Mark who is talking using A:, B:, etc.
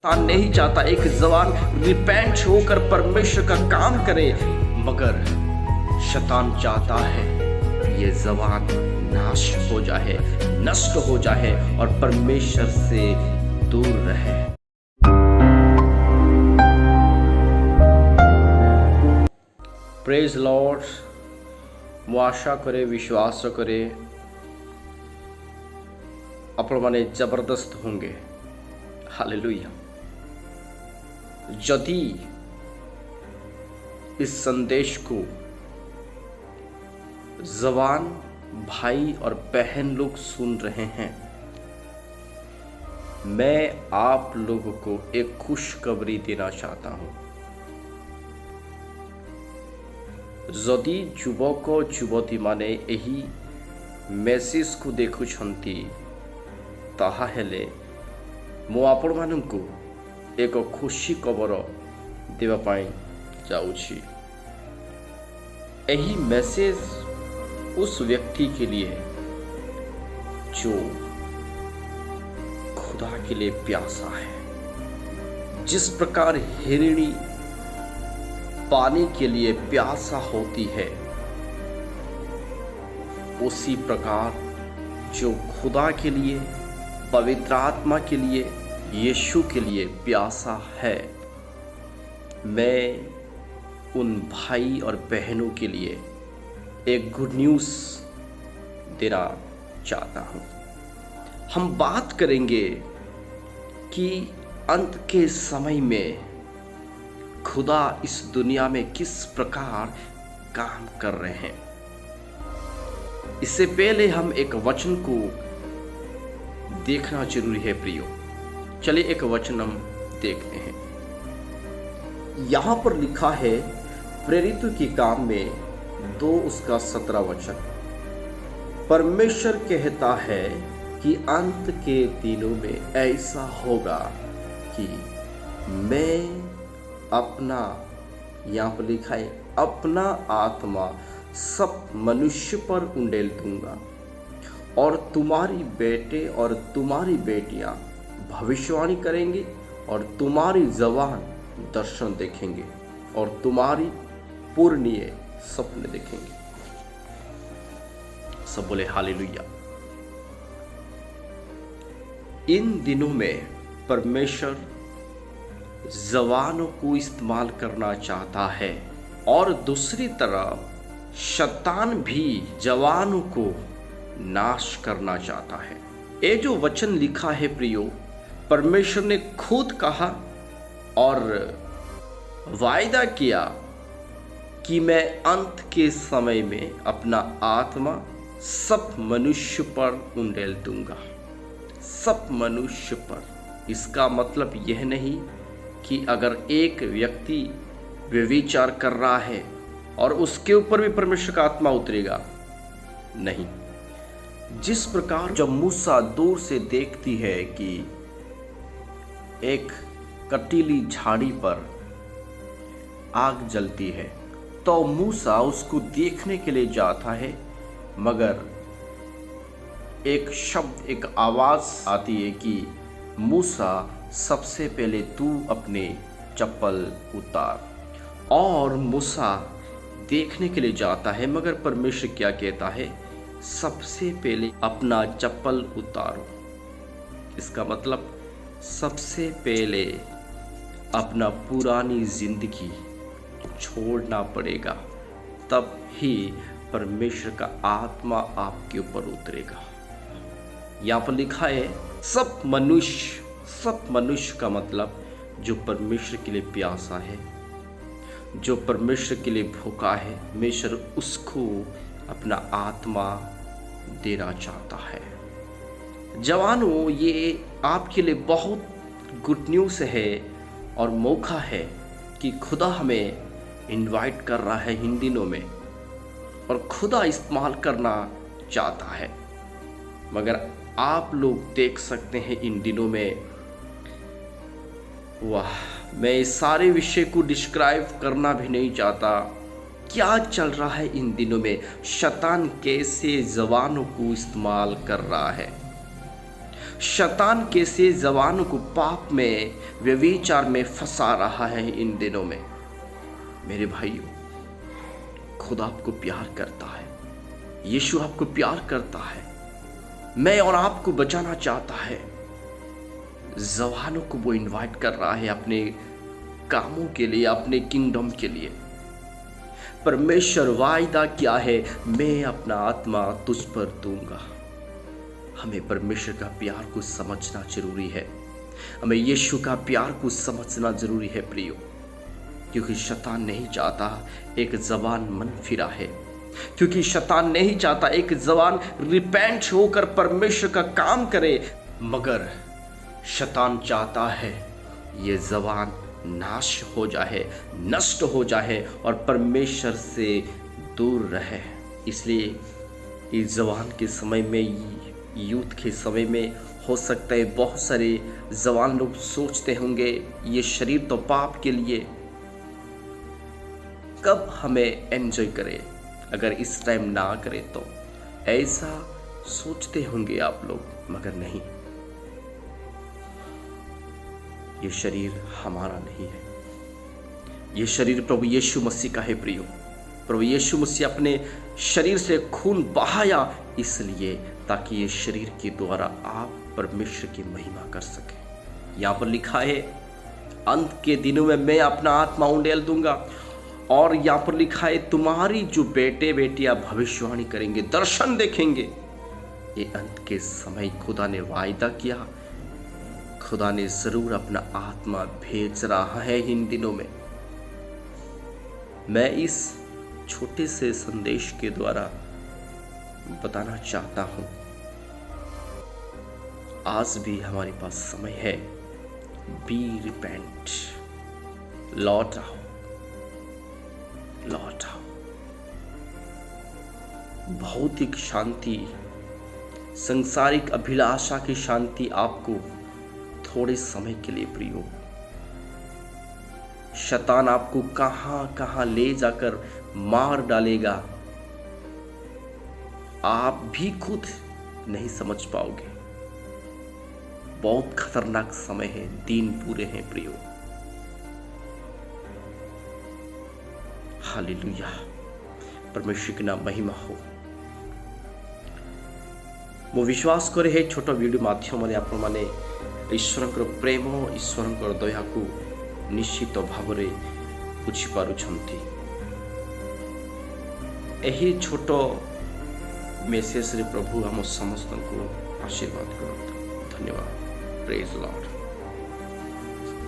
A: शैतान नहीं चाहता एक जवान रिपेंट होकर परमेश्वर का काम करे, मगर शैतान चाहता है ये जवान नाश हो जाए, नष्ट हो जाए और परमेश्वर से दूर रहे। Praise Lord. ମୁଁ ଆଶା କରେ, विश्वास करे आपण माने जबरदस्त होंगे। हालेलुया। यदि इस संदेश को जवान भाई और बहन लोग सुन रहे हैं, मैं आप लोगों को एक खुशखबरी देना चाहता हूं। यदि युवक युवती माने यही मेसेज को देखुछंती, ताहा हेले मु आपण माननकु एक खुशी खबर देवा पाई जाऊछि। यही मैसेज उस व्यक्ति के लिए जो खुदा के लिए प्यासा है। जिस प्रकार हिरणी पानी के लिए प्यासा होती है, उसी प्रकार जो खुदा के लिए, पवित्र आत्मा के लिए, यीशु के लिए प्यासा है, मैं उन भाई और बहनों के लिए एक गुड न्यूज़ देना चाहता हूँ। हम बात करेंगे कि अंत के समय में खुदा इस दुनिया में किस प्रकार काम कर रहे हैं। इससे पहले हम एक वचन को देखना जरूरी है प्रियो। चलिए एक वचन हम देखते हैं। यहां पर लिखा है प्रेरितों के काम में 2:17 वचन। परमेश्वर कहता है कि अंत के दिनों में ऐसा होगा कि मैं अपना, यहाँ पर लिखा है, अपना आत्मा सब मनुष्य पर उंडेल दूंगा और तुम्हारी बेटे और तुम्हारी बेटियां भविष्यवाणी करेंगे और तुम्हारी जवान दर्शन देखेंगे और तुम्हारी पूर्णीय सपने देखेंगे। सब बोले हालेलुया। इन दिनों में परमेश्वर जवानों को इस्तेमाल करना चाहता है और दूसरी तरफ शैतान भी जवानों को नाश करना चाहता है। ये जो वचन लिखा है प्रियो, परमेश्वर ने खुद कहा और वायदा किया कि मैं अंत के समय में अपना आत्मा सब मनुष्य पर उंडेल दूंगा। सब मनुष्य पर। इसका मतलब यह नहीं कि अगर एक व्यक्ति व्यभिचार कर रहा है और उसके ऊपर भी परमेश्वर का आत्मा उतरेगा, नहीं। जिस प्रकार जब मूसा दूर से देखती है कि एक कटीली झाड़ी पर आग जलती है, तो मूसा उसको देखने के लिए जाता है, मगर एक शब्द, एक आवाज आती है कि मूसा सबसे पहले तू अपने चप्पल उतार। और मूसा देखने के लिए जाता है, मगर परमेश्वर क्या कहता है? सबसे पहले अपना चप्पल उतारो। इसका मतलब सबसे पहले अपना पुरानी जिंदगी छोड़ना पड़ेगा, तब ही परमेश्वर का आत्मा आपके ऊपर उतरेगा। यहाँ पर लिखा है सब मनुष्य। सब मनुष्य का मतलब जो परमेश्वर के लिए प्यासा है, जो परमेश्वर के लिए भूखा है, परमेश्वर उसको अपना आत्मा देना चाहता है। जवानों, ये आपके लिए बहुत गुड न्यूज़ है और मौका है कि खुदा हमें इनवाइट कर रहा है इन दिनों में, और खुदा इस्तेमाल करना चाहता है। मगर आप लोग देख सकते हैं इन दिनों में, वाह, मैं इस सारे विषय को डिस्क्राइब करना भी नहीं चाहता। क्या चल रहा है इन दिनों में, शैतान कैसे जवानों को इस्तेमाल कर रहा है। शैतान कैसे जवानों को पाप में, व्यभिचार में फंसा रहा है इन दिनों में। मेरे भाइयों, खुदा आपको प्यार करता है, यीशु आपको प्यार करता है, मैं और आपको बचाना चाहता है। जवानों को वो इनवाइट कर रहा है अपने कामों के लिए, अपने किंगडम के लिए। परमेश्वर वायदा क्या है, मैं अपना आत्मा तुझ पर दूंगा। हमें परमेश्वर का प्यार को समझना जरूरी है, हमें यीशु का प्यार को समझना जरूरी है प्रियो, क्योंकि शैतान नहीं चाहता एक जवान मन फिरा है, क्योंकि शैतान नहीं चाहता एक जवान रिपेंट होकर परमेश्वर का काम करे, मगर शैतान चाहता है ये जवान नाश हो जाए, नष्ट हो जाए और परमेश्वर से दूर रहे। इसलिए इस जवान के समय में, यूथ के समय में हो सकता है बहुत सारे जवान लोग सोचते होंगे ये शरीर तो पाप के लिए, कब हमें एंजॉय करें, अगर इस टाइम ना करें तो, ऐसा सोचते होंगे आप लोग, मगर नहीं, ये शरीर हमारा नहीं है, ये शरीर प्रभु यीशु मसीह का है प्रियो। प्रभु यीशु मसीह अपने शरीर से खून बहाया इसलिए ताकि ये शरीर के द्वारा आप परमेश्वर की महिमा कर सके। यहाँ पर लिखा है अंत के दिनों में मैं अपना आत्मा उंडेल दूंगा, और यहाँ पर लिखा है तुम्हारी जो बेटे बेटियां भविष्यवाणी करेंगे, दर्शन देखेंगे। ये अंत के समय खुदा ने वायदा किया, खुदा ने जरूर अपना आत्मा भेज रहा है इन दिनों में। मैं इस छोटे से संदेश के द्वारा बताना चाहता हूं, आज भी हमारे पास समय है। बी रिपेंट, लौट आओ, लौट आओ। भौतिक शांति, संसारिक अभिलाषा की शांति आपको थोड़े समय के लिए प्रियो, शैतान आपको कहां कहां ले जाकर मार डालेगा, आप भी खुद नहीं समझ पाओगे। बहुत खतरनाक समय है, दिन पूरे हैं प्रियो। हालेलुया, परमेश्वर की नाम महिमा हो। मु विश्वास करे हे छोट वीडियो माध्यम आपण माने ईश्वर प्रेम, ईश्वर दया को निश्चित भाव बुझीपारुछंती। एही छोट मेसेज रे प्रभु हम समस्त को आशीर्वाद करते। धन्यवाद। Praise Lord.